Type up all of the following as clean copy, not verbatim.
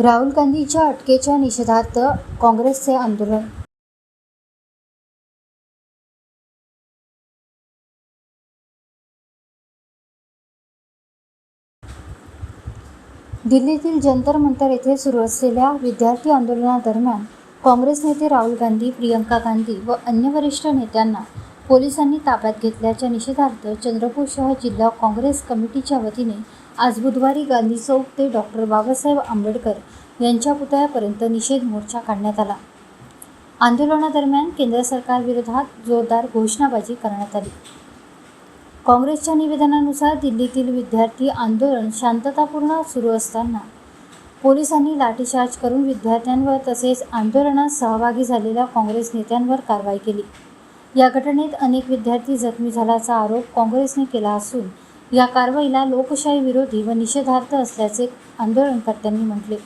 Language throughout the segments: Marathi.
राहुल गांधींच्या अटकेच्या निषेधार्थ काँग्रेसचे आंदोलन। दिल्लीतील जंतर मंतर येथे सुरू असलेल्या विद्यार्थी आंदोलनादरम्यान काँग्रेस नेते राहुल गांधी, प्रियंका गांधी व अन्य वरिष्ठ नेत्यांना पोलिसांनी ताब्यात घेतल्याच्या निषेधार्थ चंद्रपूर शहर जिल्हा काँग्रेस कमिटीच्या वतीने आज बुधवारी गांधी चौक ते डॉक्टर बाबासाहेब आंबेडकर यांच्या पुतळ्यापर्यंत निषेध मोर्चा काढण्यात आला। आंदोलनादरम्यान केंद्र सरकारविरोधात जोरदार घोषणाबाजी करण्यात आली। काँग्रेसच्या निवेदनानुसार दिल्लीतील विद्यार्थी आंदोलन शांततापूर्ण सुरू असताना पोलिसांनी लाठीचार्ज करून विद्यार्थ्यांवर तसेच आंदोलनात सहभागी झालेल्या काँग्रेस नेत्यांवर कारवाई केली। या घटनेत अनेक विद्यार्थी जखमी झाल्याचा आरोप काँग्रेसने केला असून या कारवाईला लोकशाही विरोधी व निषेधार्थ असल्याचे आंदोलनकर्त्यांनी म्हटले।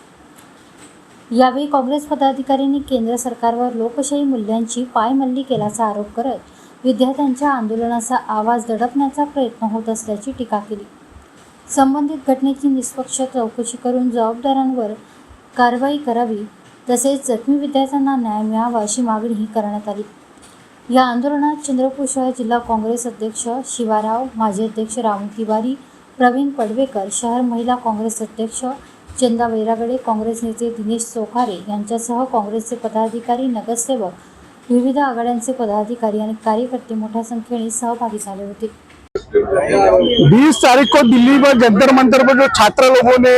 यावेळी काँग्रेस पदाधिकाऱ्यांनी केंद्र सरकारवर लोकशाही मूल्यांची पायमल्ली केल्याचा आरोप करत विद्यार्थ्यांच्या आंदोलनाचा आवाज दडपण्याचा प्रयत्न होत असल्याची टीका केली। संबंधित घटनेची निष्पक्ष चौकशी करून जबाबदारांवर कारवाई करावी तसेच जखमी विद्यार्थ्यांना न्याय मिळावा अशी मागणीही करण्यात आली। या आंदोलनात चंद्रपूर शहर जिल्हा काँग्रेस अध्यक्ष शिवाराव, माजी अध्यक्ष रामू तिवारी, प्रवीण पडवेकर, शहर महिला काँग्रेस अध्यक्ष चंदा वैरागडे, काँग्रेस नेते दिनेश चोखारे यांच्यासह काँग्रेसचे पदाधिकारी, नगरसेवक, विविध आघाड्यांचे पदाधिकारी आणि कार्यकर्ते मोठ्या संख्येने सहभागी झाले होते। 20 तारीख को दिल्ली में जंतर मंतर पर जो छात्र लोगों ने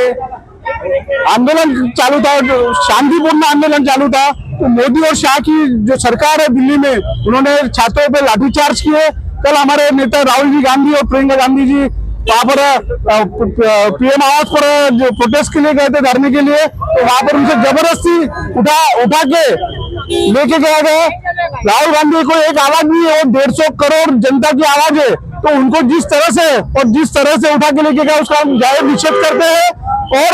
आंदोलन चालू था, शांतिपूर्ण आंदोलन चालू था, तो मोदी और शाह की जो सरकार है दिल्ली में, उन्होंने छात्रों पे लाठीचार्ज किए। कल हमारे नेता राहुल जी गांधी और प्रियंका गांधी जी वहाँ पर पीएम आवास पर जो प्रोटेस्ट के लिए गए थे, धरने के लिए, तो वहाँ पर उनसे जबरदस्ती उठा के लेके गया गया। राहुल गांधी को एक आवाज नहीं है, वो 150 करोड़ जनता की आवाज है, तो उनको जिस तरह से उठा के लेके गया उसका हम जाहिर निषेध करते हैं। और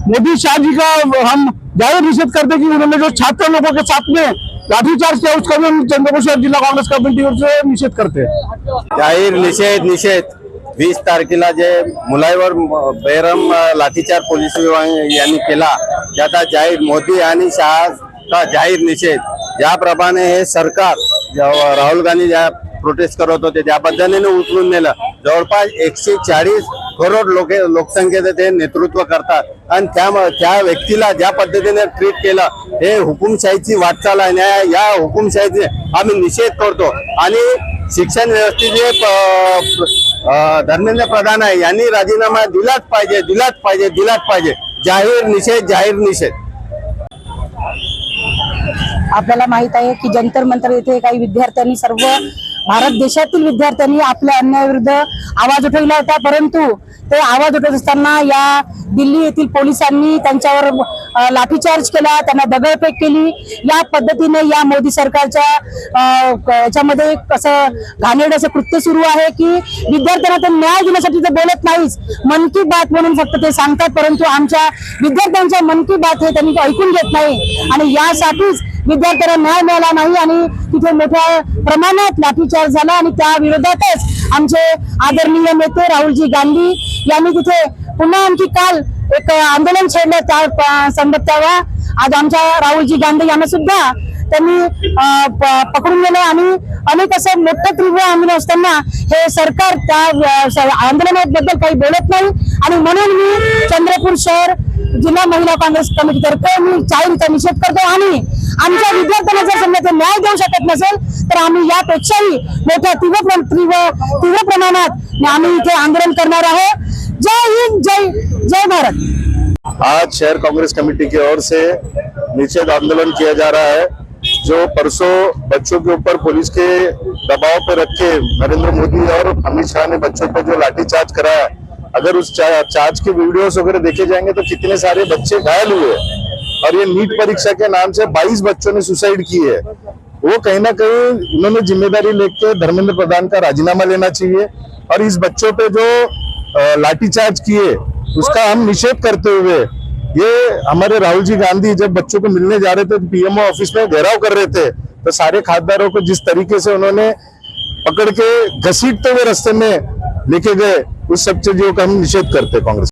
मोदी शाह जी का हम जाहिर निषेध करते हैं कि उन्होंने जो छात्र लोगों के साथ में लाठीचार्ज किया उसका भी हम चंद्रपूर शहर जिल्हा काँग्रेस कमिटी से निषेध करते हैं। जाहीर निषेध 20 तारखेला जे मुलांवर बेरहम लाठीचार्ज पोलीस यांनी केला त्याचा जाहीर मोदी आणि शहाचा जाहीर निषेध। ज्याप्रमाणे हे सरकार राहुल गांधी ज्या प्रोटेस्ट करत होते त्या पद्धतीने उचलून नेलं। जवळपास 140 करोड लोकसंख्येचे ते नेतृत्व करतात आणि त्या व्यक्तीला ज्या पद्धतीने ट्रीट केलं हे हुकुमशाहीची वाटचाल आहे। या हुकुमशाहीचे आम्ही निषेध करतो आणि शिक्षण व्यवस्थेचे धर्मेंद्र प्रधान आहे यांनी राजीनामा दिलाच पाहिजे। जाहीर निषेध। आपल्याला माहित आहे की जंतर मंतर येथे काही विद्यार्थ्यांनी, सर्व भारत देशातील विद्यार्थ्यांनी आपल्या अन्यायाविरुद्ध आवाज उठवला होता, परंतु ते आवाज उठवत असताना या दिल्ली येथील पोलिसांनी त्यांच्यावर लाठीचार्ज केला, त्यांना दगडफेक केली। या पद्धतीने या मोदी सरकारच्या याच्यामध्ये कसं घाणेरडं असं कृत्य सुरू आहे की विद्यार्थ्यांना ते न्याय देण्यासाठी ते बोलत नाहीच, मन की बात म्हणून फक्त ते सांगतात, परंतु आमच्या विद्यार्थ्यांच्या मन की बात हे त्यांनी ऐकून घेत नाही आणि यासाठीच विद्यार्थ्यांना न्याय मिळाला नाही आणि तिथे मोठ्या प्रमाणात लाठीचार्ज झाला आणि त्या विरोधातच आमचे आदरणीय नेते राहुलजी गांधी यांनी तिथे पुन्हा आणखी काल एक आंदोलन छेडलं। त्या संदर्भात आज आमच्या राहुलजी गांधी यांना सुद्धा त्यांनी पकडून गेले आणि अनेक असं मोठं तीव्र आंदोलन असताना हे सरकार त्या आंदोलनाबद्दल काही बोलत नाही आणि म्हणून मी चंद्रपूर शहर जिल्हा महिला काँग्रेस कमिटीतर्फे मी जाहीर निषेध करतो आणि आमच्या विद्यार्थ्यांना जर समजा ते न्याय देऊ शकत नसेल तर आम्ही यापेक्षाही मोठ्या तीव्र प्रमाणात आम्ही इथे आंदोलन करणार आहोत। जय हिंद, जय भारत। आज शहर कांग्रेस कमेटी की ओर से निषेध आंदोलन किया जा रहा है। जो परसों बच्चों के ऊपर पुलिस के दबाव पर रख के नरेंद्र मोदी और अमित शाह ने बच्चों पर जो लाठीचार्ज कराया, अगर उस चार्ज के वीडियोस वगैरह देखे जाएंगे तो कितने सारे बच्चे घायल हुए और ये नीट परीक्षा के नाम से 22 बच्चों ने सुसाइड की है। वो कहीं ना कहीं उन्होंने जिम्मेदारी लेके धर्मेंद्र प्रधान का राजीनामा लेना चाहिए और इस बच्चों पे जो लाठीचार्ज किए उसका हम निषेध करते हुए, ये हमारे राहुल जी गांधी जब बच्चों को मिलने जा रहे थे पीएमओ ऑफिस में घेराव कर रहे थे, तो सारे खासदारों को जिस तरीके से उन्होंने पकड़ के घसीटते हुए रास्ते में लेके गए, उस सब चीजों का हम निषेध करते कांग्रेस।